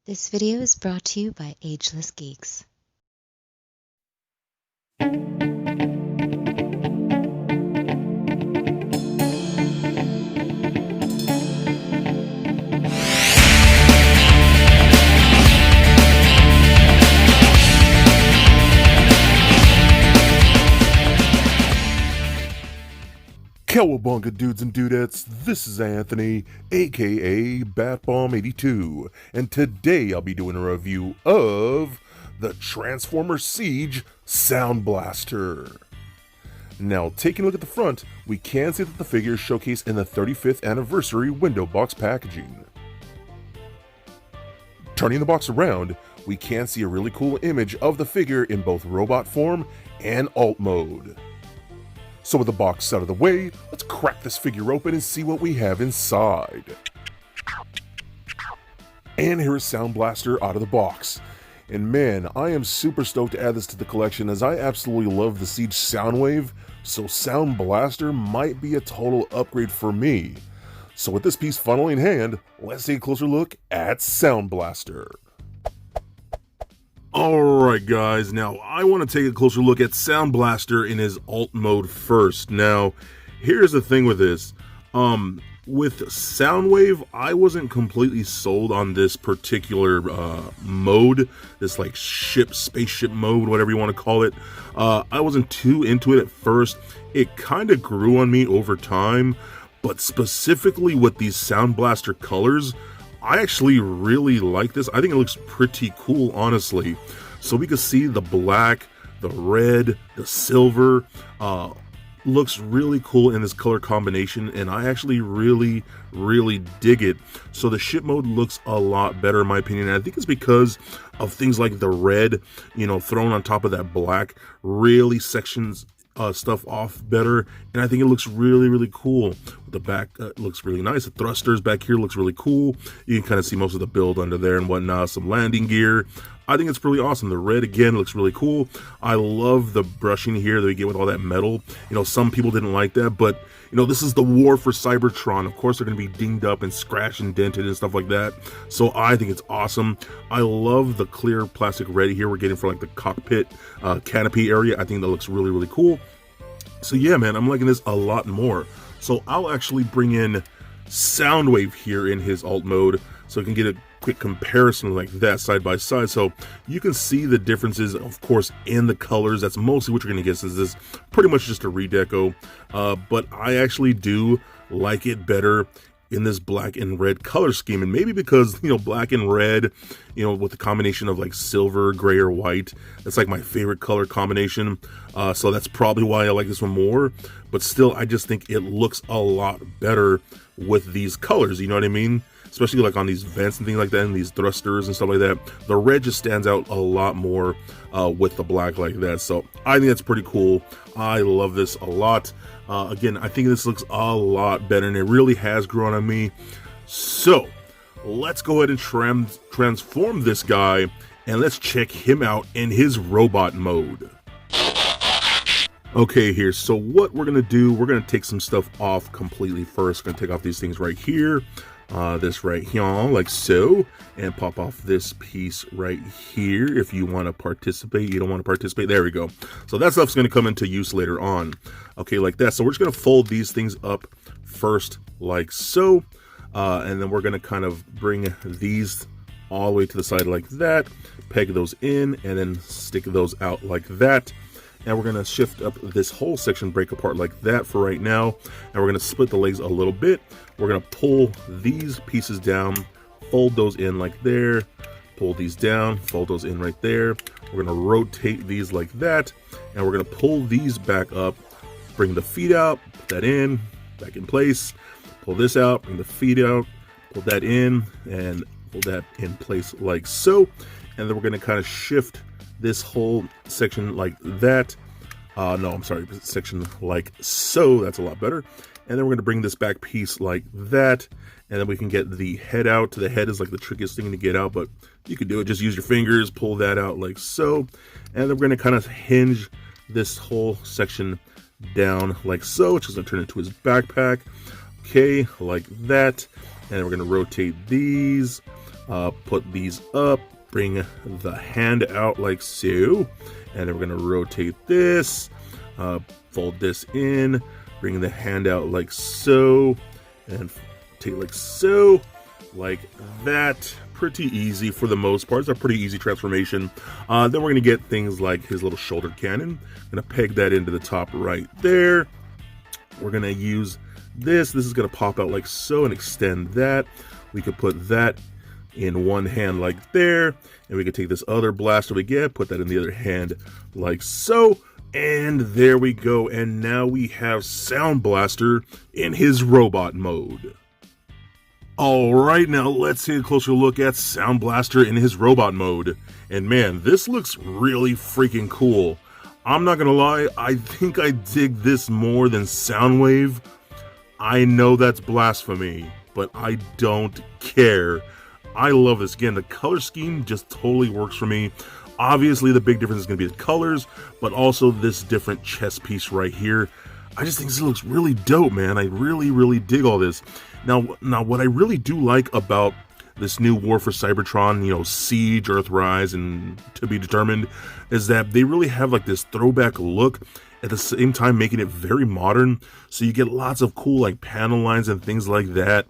This video is brought to you by Ageless Geeks. Cowabunga dudes and dudettes, this is Anthony, aka Batbomb82, and today I'll be doing a review of the Transformers Siege Soundblaster. Now, taking a look at the front, we can see that the figure is showcased in the 35th anniversary window box packaging. Turning the box around, we can see a really cool image of the figure in both robot form and alt mode. So with the box out of the way, let's crack this figure open and see what we have inside. And here is Soundblaster out of the box. And man, I am super stoked to add this to the collection as I absolutely love the Siege Soundwave, so Soundblaster might be a total upgrade for me. So with this piece finally in hand, let's take a closer look at Soundblaster. Alright guys, now I want to take a closer look at Soundblaster in his alt mode first. Now, here's the thing with this. With Soundwave, I wasn't completely sold on this particular mode, this like spaceship mode, whatever you want to call it. I wasn't too into it at first. It kind of grew on me over time, but specifically with these Soundblaster colors, I actually really like this. I think it looks pretty cool, honestly. So we can see the black, the red, the silver, looks really cool in this color combination, and I actually really dig it. So the ship mode looks a lot better in my opinion, and I think it's because of things like the red, you know, thrown on top of that black, really sections stuff off better, and I think it looks really cool. The back looks really nice. The thrusters back here looks really cool. You can kind of see most of the build under there and whatnot, some landing gear. I think it's pretty awesome. The red again looks really cool. I love the brushing here that we get with all that metal. You know, some people didn't like that, but you know, this is the war for Cybertron. Of course, they're going to be dinged up and scratched and dented and stuff like that. So I think it's awesome. I love the clear plastic red here we're getting for like the cockpit canopy area. I think that looks really cool. So yeah, man, I'm liking this a lot more. So I'll actually bring in Soundwave here in his alt mode so I can get a quick comparison like that side by side, so you can see the differences, of course, in the colors. That's mostly what you're going to get, since this is pretty much just a redeco, but I actually do like it better in this black and red color scheme, and maybe because, you know, black and red, you know, with the combination of like silver, gray, or white, that's like my favorite color combination, so that's probably why I like this one more. But still, I just think it looks a lot better with these colors, you know what I mean? Especially like on these vents and things like that, and these thrusters and stuff like that. The red just stands out a lot more with the black like that. So I think that's pretty cool. I love this a lot. Again, I think this looks a lot better, and it really has grown on me. So let's go ahead and transform this guy, and let's check him out in his robot mode. Okay, here, so what we're gonna do, we're gonna take some stuff off completely first. We're gonna take off these things right here. This right here, like so, and pop off this piece right here if you want to participate. You don't want to participate, there we go. So that stuff's going to come into use later on. Okay, like that. So we're just going to fold these things up first like so, and then we're going to kind of bring these all the way to the side like that, peg those in, and then stick those out like that. And we're going to shift up this whole section, break apart like that for right now. And we're going to split the legs a little bit. We're going to pull these pieces down, fold those in like there, pull these down, fold those in right there. We're going to rotate these like that. And we're going to pull these back up, bring the feet out, put that in, back in place. Pull this out, bring the feet out, pull that in, and pull that in place like so. And then we're going to kind of shift this whole section like that. No, I'm sorry, section like so. That's a lot better. And then we're going to bring this back piece like that, and then we can get the head out. The head is like the trickiest thing to get out, but you can do it. Just use your fingers, pull that out like so. And then we're going to kind of hinge this whole section down like so, which is going to turn into his backpack. Okay, like that. And we're going to rotate these Put these up, bring the hand out like so, and then we're going to rotate this, fold this in, bring the hand out like so, and take like so, like that. Pretty easy for the most part. It's a pretty easy transformation. Then we're going to get things like his little shoulder cannon. I'm going to peg that into the top right there. We're going to use this. This is going to pop out like so and extend that. We could put that in one hand like there. And we could take this other blaster we get, put that in the other hand like so. And there we go. And now we have Soundblaster in his robot mode. Alright, now let's take a closer look at Soundblaster in his robot mode. And man, this looks really freaking cool. I'm not gonna lie, I think I dig this more than Soundwave. I know that's blasphemy, but I don't care. I love this. Again, the color scheme just totally works for me. Obviously, the big difference is going to be the colors, but also this different chest piece right here. I just think this looks really dope, man. I really dig all this. Now, what I really do like about this new War for Cybertron, you know, Siege, Earthrise, and To Be Determined, is that they really have like this throwback look, at the same time making it very modern. So you get lots of cool like panel lines and things like that.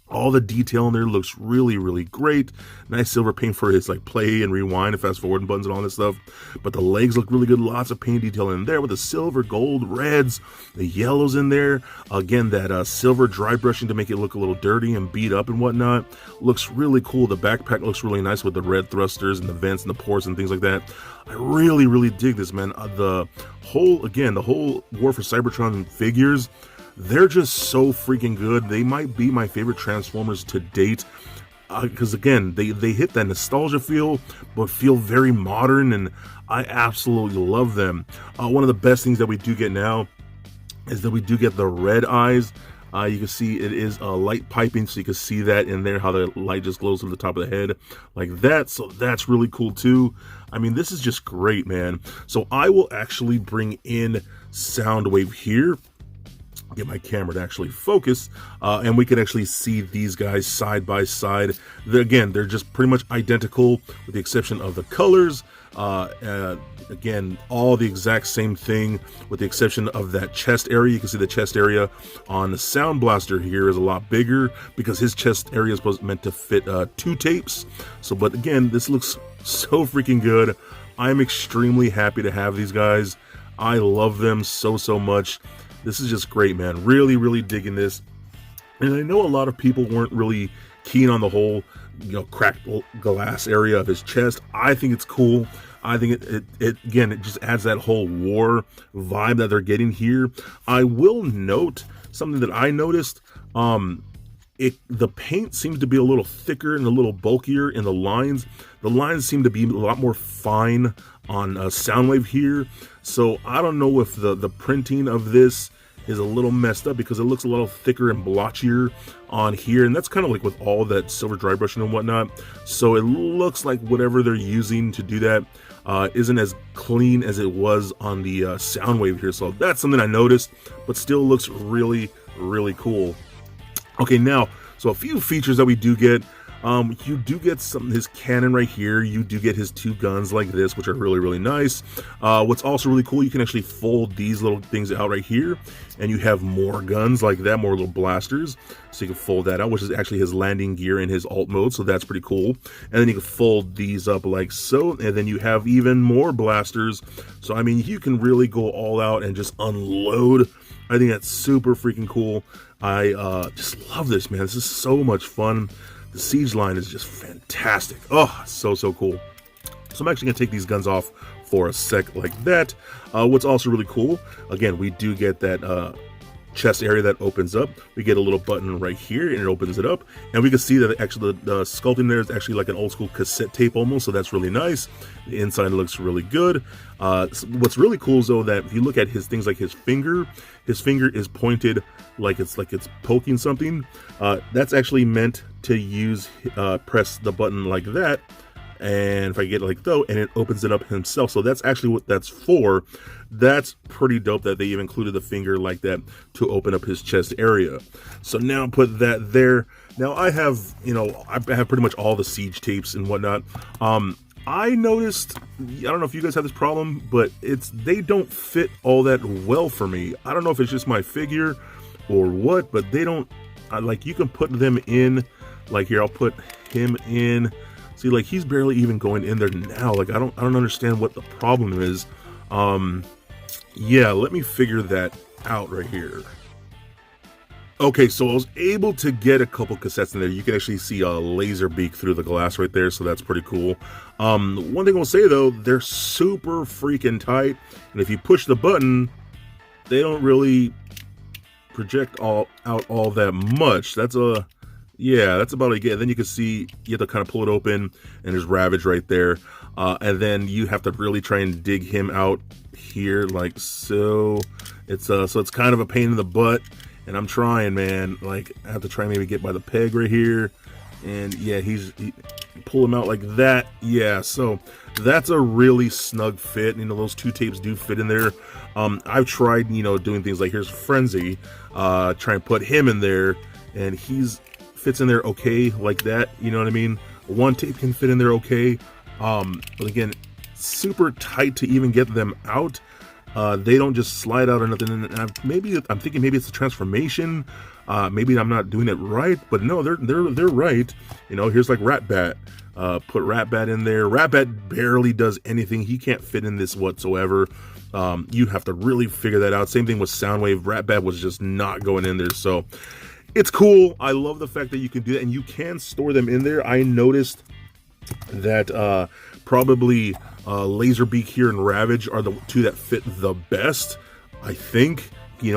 All the detail in there looks really great. Nice silver paint for his like play and rewind and fast forward buttons and all this stuff. But the legs look really good. Lots of paint detail in there with the silver, gold, reds, the yellows in there. Again, that silver dry brushing to make it look a little dirty and beat up and whatnot. Looks really cool. The backpack looks really nice with the red thrusters and the vents and the ports and things like that. I really dig this, man. The whole War for Cybertron figures, they're just so freaking good. They might be my favorite Transformers to date. Because again, they hit that nostalgia feel, but feel very modern, and I absolutely love them. One of the best things that we do get now is that we do get the red eyes. You can see it is light piping, so you can see that in there, how the light just glows to the top of the head like that. So that's really cool too. I mean, this is just great, man. So I will actually bring in Soundwave here, get my camera to actually focus, and we can actually see these guys side by side. They're just pretty much identical with the exception of the colors. Again, all the exact same thing with the exception of that chest area. You can see the chest area on the Soundblaster here is a lot bigger because his chest area is meant to fit 2 tapes. So, but again, this looks so freaking good. I'm extremely happy to have these guys. I love them so much. This is just great, man. Really digging this. And I know a lot of people weren't really keen on the whole, you know, cracked glass area of his chest. I think it's cool. I think it just adds that whole war vibe that they're getting here. I will note something that I noticed. The paint seems to be a little thicker and a little bulkier in the lines. The lines seem to be a lot more fine on Soundwave here. So I don't know if the printing of this is a little messed up because it looks a little thicker and blotchier on here, and that's kind of like with all that silver dry brushing and whatnot. So it looks like whatever they're using to do that isn't as clean as it was on the Soundwave here. So that's something I noticed, but still looks really cool. Okay, now, so a few features that we do get. You do get his cannon right here. You do get his 2 guns like this, which are really nice. What's also really cool, you can actually fold these little things out right here, and you have more guns like that, more little blasters. So you can fold that out, which is actually his landing gear in his alt mode, so that's pretty cool. And then you can fold these up like so, and then you have even more blasters. So, I mean, you can really go all out and just unload. I think that's super freaking cool. I just love this, man. This is so much fun. The siege line is just fantastic. Oh, so cool. So I'm actually going to take these guns off for a sec like that. What's also really cool, again, we do get that chest area that opens up. We get a little button right here and it opens it up. And we can see that actually the sculpting there is actually like an old school cassette tape almost. So that's really nice. The inside looks really good. What's really cool is though that if you look at his things like his finger is pointed like it's poking something. That's actually meant to use press the button like that And if I get it like though, and it opens it up himself. So that's actually what that's for. That's pretty dope that they even included the finger like that to open up his chest area. So now put that there. Now I have, I have pretty much all the siege tapes and whatnot. I noticed, I don't know if you guys have this problem, but they don't fit all that well for me. I don't know if it's just my figure or what, but they don't, like you can put them in, like here, I'll put him in. See, like he's barely even going in there now. Like I don't understand what the problem is. Yeah, let me figure that out right here. Okay, so I was able to get a couple cassettes in there. You can actually see a laser beak through the glass right there, so that's pretty cool. One thing I'll say though, they're super freaking tight, and if you push the button, they don't really project out all that much. That's about it. Yeah, then you can see you have to kind of pull it open, and there's Ravage right there, and then you have to really try and dig him out here, like so. It's kind of a pain in the butt. And I'm trying, man. Like, I have to try and maybe get by the peg right here. And yeah, pull him out like that. Yeah, so that's a really snug fit. Those two tapes do fit in there. I've tried, doing things like here's Frenzy. Try and put him in there. And fits in there okay like that. You know what I mean? One tape can fit in there okay. But again, super tight to even get them out. They don't just slide out or nothing. And I'm thinking maybe it's a transformation. Maybe I'm not doing it right, but no, they're right. Here's like Ratbat. Put Ratbat in there. Ratbat barely does anything. He can't fit in this whatsoever. You have to really figure that out. Same thing with Soundwave. Ratbat was just not going in there. So it's cool. I love the fact that you can do that, and you can store them in there. I noticed that probably Laserbeak here and Ravage are the two that fit the best, I think.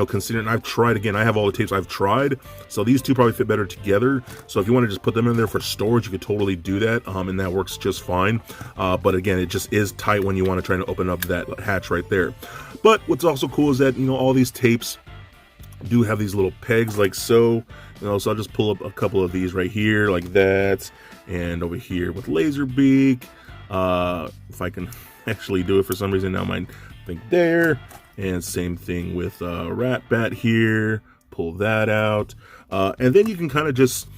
Considering I've tried, again, I have all the tapes I've tried, so these two probably fit better together. So if you want to just put them in there for storage, you could totally do that, and that works just fine. But again, it just is tight when you want to try to open up that hatch right there. But what's also cool is that, all these tapes do have these little pegs like so. So I'll just pull up a couple of these right here like that, and over here with Laserbeak. If I can actually do it for some reason now, my thing there. And same thing with Ratbat here. Pull that out. And then you can kind of just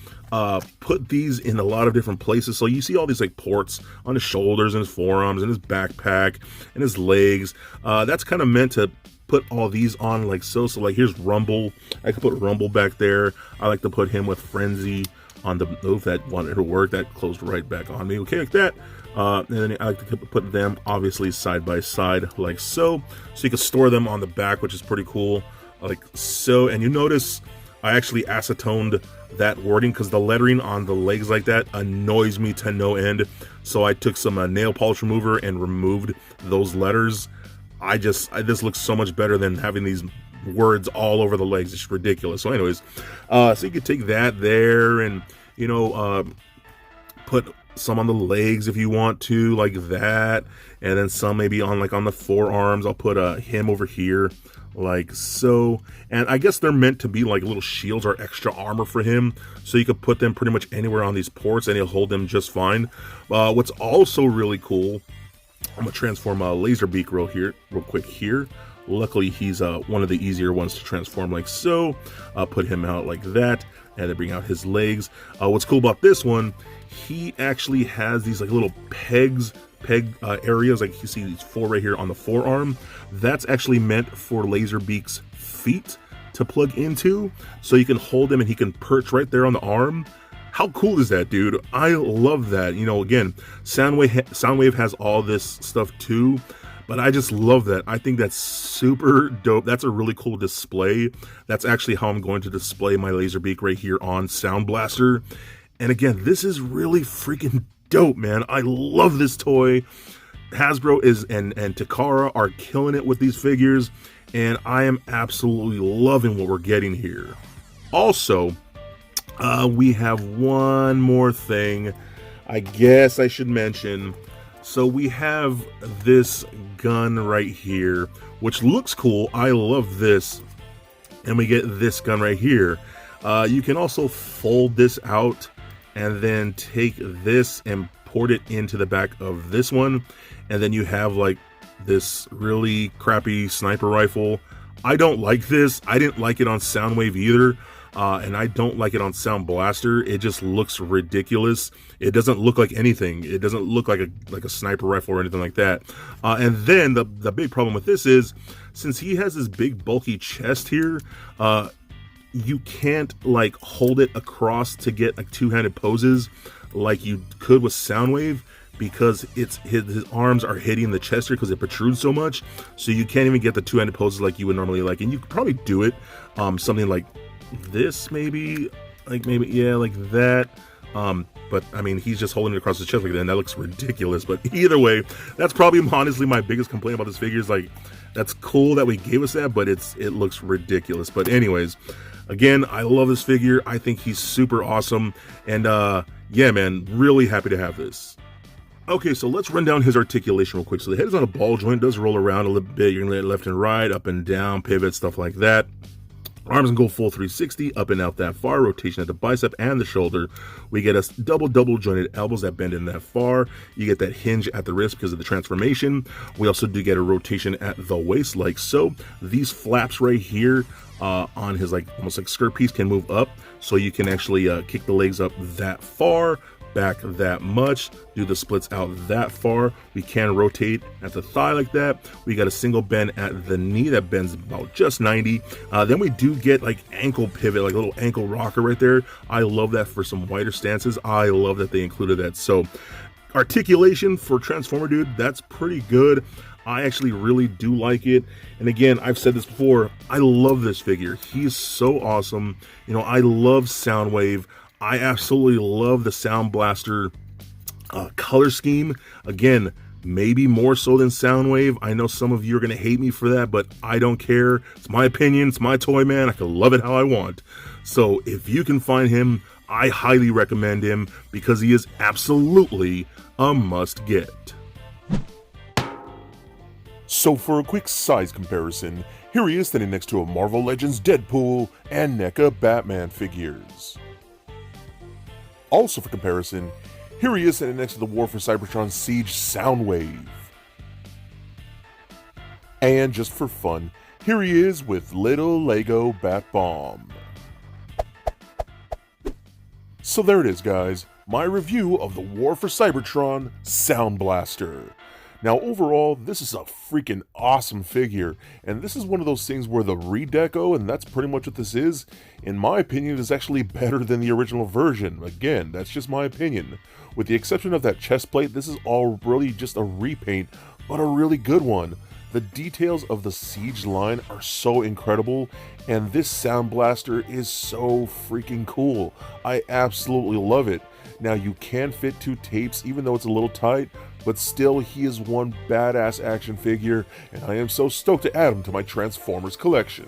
put these in a lot of different places. So you see all these like ports on his shoulders and his forearms and his backpack and his legs. That's kind of meant to put all these on like so. So like here's Rumble. I could put Rumble back there. I like to put him with Frenzy on the move. That wanted to work. That closed right back on me. Okay, like that. And then I like to put them obviously side by side like so. So you can store them on the back, which is pretty cool, like so. And you notice I actually acetoned that wording because the lettering on the legs like that annoys me to no end. So I took some nail polish remover and removed those letters. This looks so much better than having these words all over the legs. It's ridiculous. So anyways, so you could take that there and put some on the legs if you want to, like that, and then some maybe on the forearms. I'll put him over here like so, and I guess they're meant to be like little shields or extra armor for him, so you could put them pretty much anywhere on these ports and he'll hold them just fine. What's also really cool, I'm gonna transform Laserbeak real quick here. Luckily he's one of the easier ones to transform like so. Put him out like that, and then bring out his legs. What's cool about this one, he actually has these like little peg areas, like you see these 4 right here on the forearm. That's actually meant for Laserbeak's feet to plug into, so you can hold him and he can perch right there on the arm. How cool is that, dude? I love that. Again, Soundwave has all this stuff too, but I just love that. I think that's super dope. That's a really cool display. That's actually how I'm going to display my Laserbeak right here on Soundblaster. And again, this is really freaking dope, man. I love this toy. Hasbro and Takara are killing it with these figures, and I am absolutely loving what we're getting here. Also, we have one more thing I guess I should mention. So we have this gun right here, which looks cool. I love this. And we get this gun right here. You can also fold this out and then take this and port it into the back of this one, and then you have like this really crappy sniper rifle. I don't like this. I didn't like it on Soundwave either. And I don't like it on Soundblaster. It just looks ridiculous. It doesn't look like anything. It doesn't look like a sniper rifle or anything like that. And then the big problem with this is, since he has this big bulky chest here, you can't like hold it across to get like two-handed poses like you could with Soundwave, because his arms are hitting the chest here because it protrudes so much. So you can't even get the two-handed poses like you would normally like. And you could probably do it something like this, maybe like that, but I mean, he's just holding it across his chest like that, and that looks ridiculous. But either way, that's probably honestly my biggest complaint about this figure. Is like, that's cool that we gave us that, but it looks ridiculous. But anyways, again, I love this figure. I think he's super awesome, and yeah, man, really happy to have this. Okay, so let's run down his articulation real quick. So the head is on a ball joint, does roll around a little bit. You're gonna let it left and right, up and down, pivot, stuff like that. Arms can go full 360, up and out that far, rotation at the bicep and the shoulder. We get a double jointed elbows that bend in that far. You get that hinge at the wrist because of the transformation. We also do get a rotation at the waist like so. These flaps right here on his like almost like skirt piece can move up, so you can actually kick the legs up that far, back that much, do the splits out that far. We can rotate at the thigh like that. We got a single bend at the knee that bends about just 90. Then we do get like ankle pivot, like a little ankle rocker right there. I love that for some wider stances. I love that they included that. So articulation for Transformer Dude, that's pretty good. I actually really do like it. And again, I've said this before, I love this figure. He's so awesome. You know, I love Soundwave. I absolutely love the Soundblaster color scheme. Again, maybe more so than Soundwave. I know some of you are going to hate me for that, but I don't care. It's my opinion. It's my toy, man. I can love it how I want. So if you can find him, I highly recommend him because he is absolutely a must get. So for a quick size comparison, here he is standing next to a Marvel Legends Deadpool and NECA Batman figures. Also for comparison, here he is standing next to the War for Cybertron Siege Soundwave. And just for fun, here he is with little Lego Bat Bomb. So there it is, guys, my review of the War for Cybertron Soundblaster. Now overall, this is a freaking awesome figure, and this is one of those things where the redeco, and that's pretty much what this is, in my opinion, is actually better than the original version. Again, that's just my opinion. With the exception of that chest plate, this is all really just a repaint, but a really good one. The details of the Siege line are so incredible, and this Soundblaster is so freaking cool. I absolutely love it. Now, you can fit 2 tapes, even though it's a little tight, but still, he is one badass action figure, and I am so stoked to add him to my Transformers collection.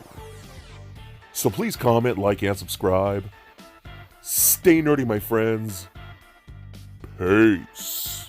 So please comment, like, and subscribe. Stay nerdy, my friends. Peace.